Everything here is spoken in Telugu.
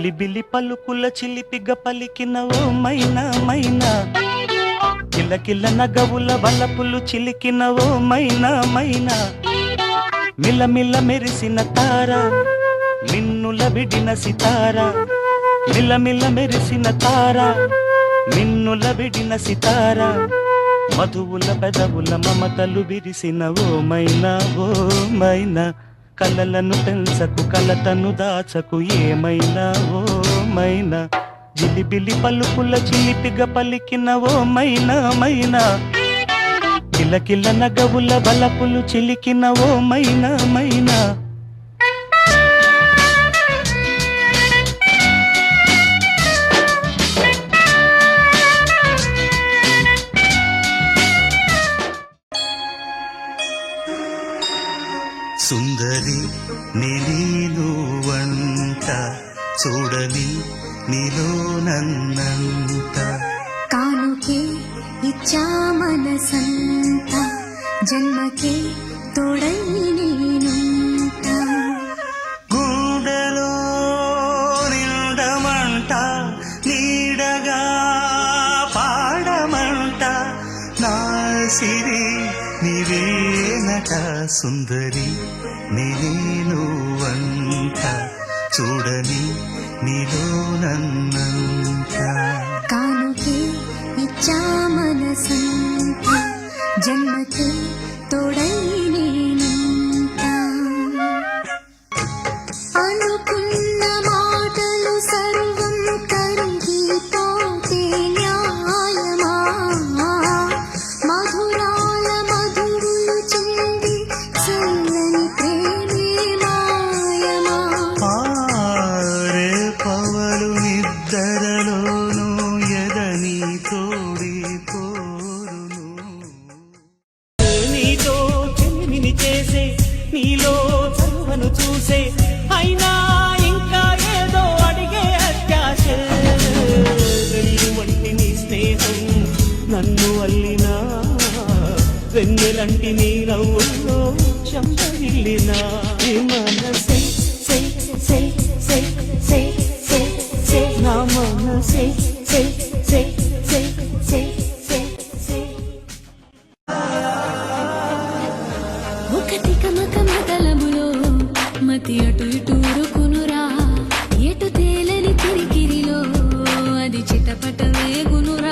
జిలిబిలి పలుకుల చిలిపిగ పలికిన ఓ మైనా మైనా, కిలకిల నగవుల వలపులు చిలికిన ఓ మైనా మైనా, మిలమిల మెరిసిన తార నిన్నుల విడిన సితార, మిలమిల మెరిసిన తార నిన్నుల విడిన సితార, మధువుల పెదవుల మమతలు విరిసిన ఓ మైనా ఓ మైనా, కలలను పెంచకు కలతను దాచకు ఏమైనా ఓ మైనా, జిలిబిలి పలుకుల చిలిపిగ పలికిన ఓ మైనా మైనా, కిలకిల నగవుల బలపులు చిలికిన ఓ మైనా మైనా. సుందరి నీను వంట చూడని నీలో నన్నంత, కానుకే ఇచ్చా మనసంత జన్మకే తోడై నేనుంట, గుండెలో నిండమంట నీడగా పాడమంట నా సిరి నీవేనట, సుందరి నేను వంట చూడని నీలో నన్నంత, కానుకే ఇచ్చా మనసంత జన్మకే తోడై నేనుంట. అనుకున్న మాటలు సర్వం కరిగిపోతే న్యాయమా, మధురాల మధువులు చెంది చల్లని ప్రేమే మాయమా, ఆరే పవలు నిద్దరలోను ఎదని తోడి పోరును, నీతో చెలిమిని చేసే నీలో చదువును చూసే అయినా ఇంకా ఏదో అడిగే అత్యాశ, వెన్ను వంటి నీ స్నేహం నన్ను అల్లినా, వెన్నెలంటి నీ నవ్వుల్లో చంపగిల్లినా, మనసే సే సే సే సే సే సే నా మనసే సే సే సే సే సే సే. ఒకటి కమకమతలములో మతి అటు ఇటు రుకునురా, ఎటు తేలని తిరిగిరిలో అది చిటపట వేగునురా.